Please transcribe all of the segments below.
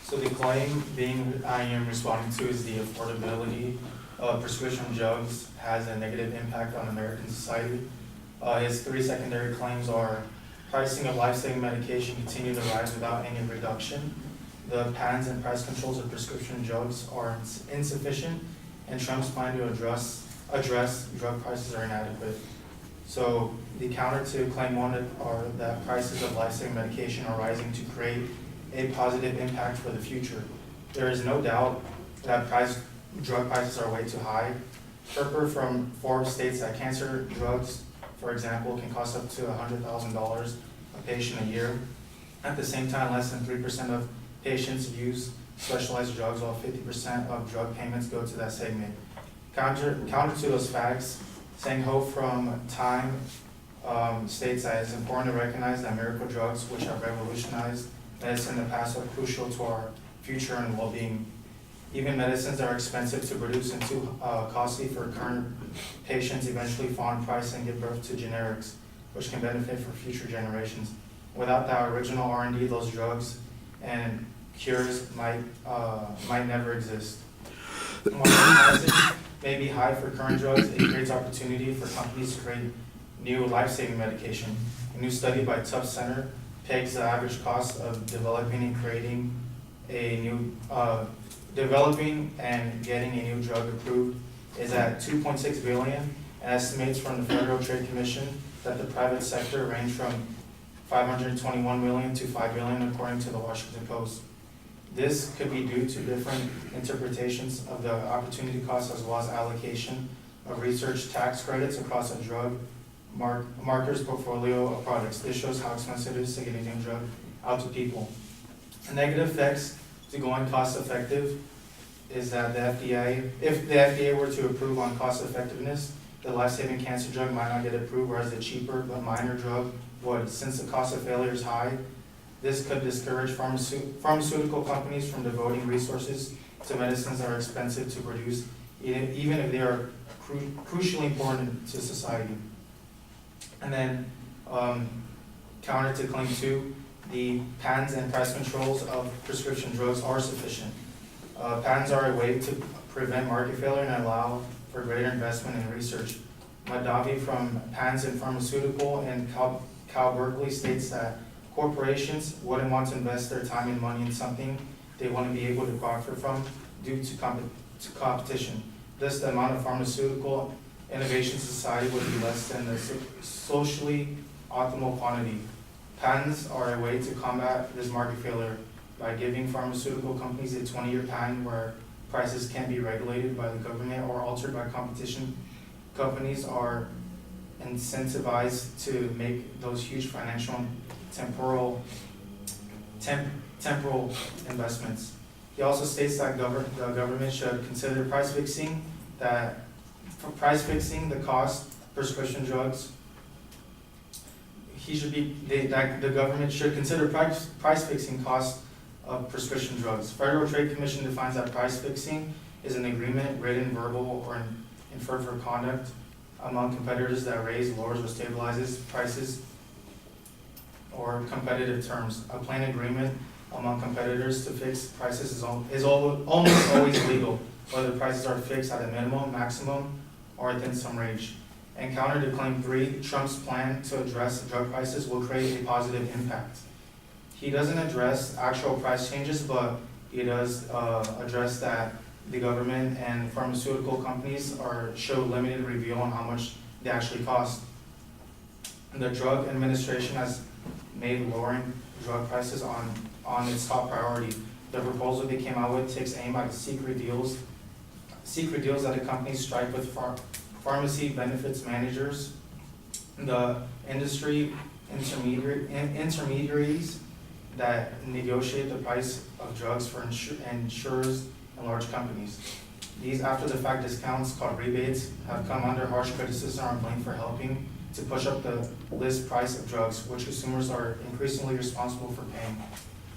So the claim I am responding to is the affordability of prescription drugs has a negative impact on American society. His three secondary claims are pricing of life-saving medication continue to rise without any reduction. The patents and price controls of prescription drugs are insufficient, and Trump's plan to address drug prices are inadequate. So the counter to claim one are that prices of life-saving medication are rising to create a positive impact for the future. There is no doubt that drug prices are way too high. Harper from Forbes states that cancer drugs, for example, can cost up to $100,000 a patient a year. At the same time, less than 3% of patients use specialized drugs, while 50% of drug payments go to that segment. Counter to those facts, Sang Ho from Time states that it's important to recognize that miracle drugs, which have revolutionized medicine in the past, are crucial to our future and well-being. Even medicines that are expensive to produce and too costly for current patients eventually fall in price and give birth to generics, which can benefit for future generations. Without that original R&D, those drugs and cures might never exist. While prices may be high for current drugs, it creates opportunity for companies to create new life-saving medication. A new study by Tufts Center pegs the average cost of developing and getting a new drug approved is at $2.6 billion, and estimates from the Federal Trade Commission that the private sector range from $521 million to $5 billion, according to the Washington Post. This could be due to different interpretations of the opportunity cost as well as allocation of research tax credits across a drug marker's portfolio of products. This shows how expensive it is to get a new drug out to people. The negative effects to going cost effective is that if the FDA were to approve on cost effectiveness, the life-saving cancer drug might not get approved, whereas the cheaper but minor drug would. Since the cost of failure is high, this could discourage pharmaceutical companies from devoting resources to medicines that are expensive to produce, even if they are crucially important to society. And then counter to claim 2, the patents and price controls of prescription drugs are sufficient. Patents are a way to prevent market failure and allow for greater investment in research. Madavi from Patents and Pharmaceutical and Cal Berkeley states that corporations wouldn't want to invest their time and money in something they wouldn't be able to profit from due to competition. Thus, the amount of pharmaceutical innovation in society would be less than the socially optimal quantity. Patents are a way to combat this market failure by giving pharmaceutical companies a 20-year patent where prices can be regulated by the government or altered by competition. Companies are incentivized to make those huge financial and temporal investments. He also states that the government should consider price fixing the cost of prescription drugs. The government should consider price fixing costs of prescription drugs. Federal Trade Commission defines that price fixing is an agreement, written, verbal, or inferred for conduct among competitors that raise, lowers, or stabilizes prices or competitive terms. A plain agreement among competitors to fix prices is almost always legal, whether prices are fixed at a minimum, maximum, or within some range. And counter to claim 3, Trump's plan to address drug prices will create a positive impact. He doesn't address actual price changes, but he does address that the government and pharmaceutical companies show limited review on how much they actually cost. The Drug Administration has made lowering drug prices on its top priority. The proposal they came out with takes aim at secret deals that the companies strike with pharmacy benefits managers, the industry intermediaries that negotiate the price of drugs for insurers and large companies. These after-the-fact discounts, called rebates, have come under harsh criticism and are blamed for helping to push up the list price of drugs, which consumers are increasingly responsible for paying.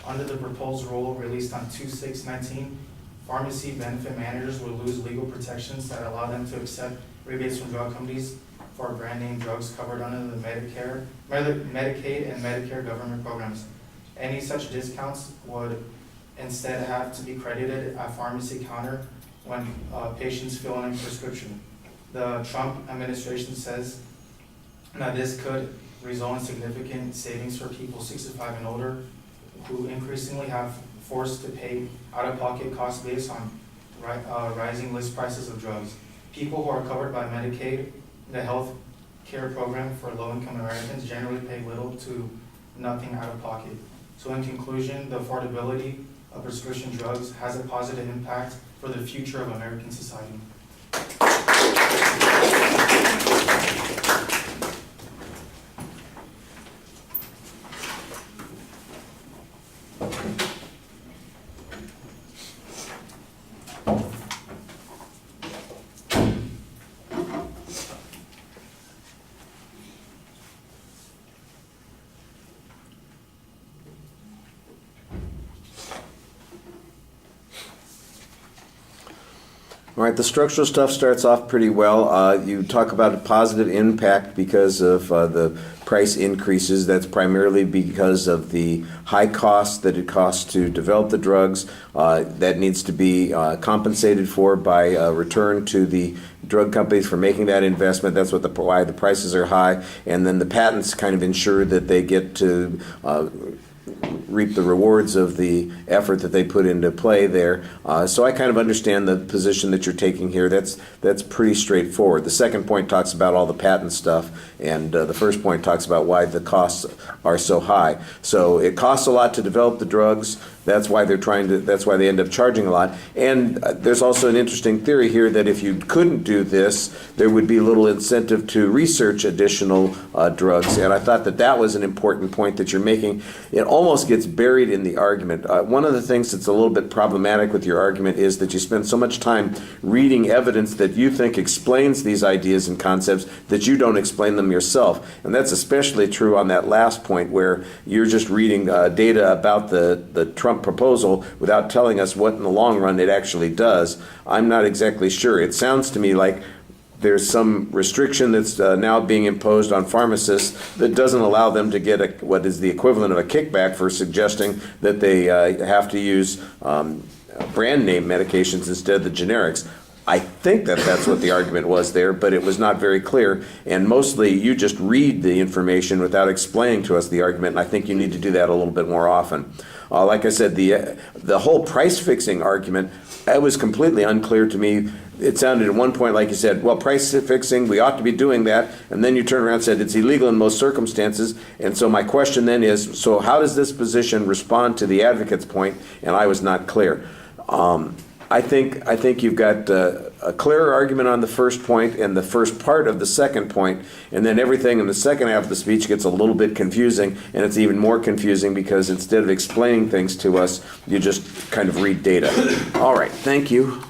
Under the proposed rule released on 2/6/19, pharmacy benefit managers will lose legal protections that allow them to accept rebates from drug companies for brand name drugs covered under the Medicaid and Medicare government programs. Any such discounts would instead have to be credited at pharmacy counter when patients fill in a prescription. The Trump administration says that this could result in significant savings for people 65 and older who increasingly have forced to pay out-of-pocket costs based on rising list prices of drugs. People who are covered by Medicaid, the health care program for low-income Americans, generally pay little to nothing out of pocket. So in conclusion, the affordability of prescription drugs has a positive impact for the future of American society. All right, the structural stuff starts off pretty well. You talk about a positive impact because of the price increases. That's primarily because of the high cost that it costs to develop the drugs. That needs to be compensated for by a return to the drug companies for making that investment. That's why the prices are high. And then the patents kind of ensure that they get to reap the rewards of the effort that they put into play there. So I kind of understand the position that you're taking here. That's pretty straightforward. The second point talks about all the patent stuff, and the first point talks about why the costs are so high. So it costs a lot to develop the drugs. That's why that's why they end up charging a lot. And there's also an interesting theory here that if you couldn't do this, there would be little incentive to research additional drugs. And I thought that was an important point that you're making. It almost gets buried in the argument. One of the things that's a little bit problematic with your argument is that you spend so much time reading evidence that you think explains these ideas and concepts that you don't explain them yourself. And that's especially true on that last point where you're just reading data about the Trump proposal without telling us what in the long run it actually does. I'm not exactly sure. It sounds to me like there's some restriction that's now being imposed on pharmacists that doesn't allow them to get what is the equivalent of a kickback for suggesting that they have to use brand name medications instead of the generics. I think that's what the argument was there, but it was not very clear. And mostly you just read the information without explaining to us the argument, and I think you need to do that a little bit more often. Like I said, the whole price fixing argument, it was completely unclear to me. It sounded at one point like you said, well, price fixing, we ought to be doing that. And then you turn around and said it's illegal in most circumstances. And so my question then is, so how does this position respond to the advocate's point? And I was not clear. I think you've got a clearer argument on the first point and the first part of the second point, and then everything in the second half of the speech gets a little bit confusing, and it's even more confusing because instead of explaining things to us, you just kind of read data. All right, thank you.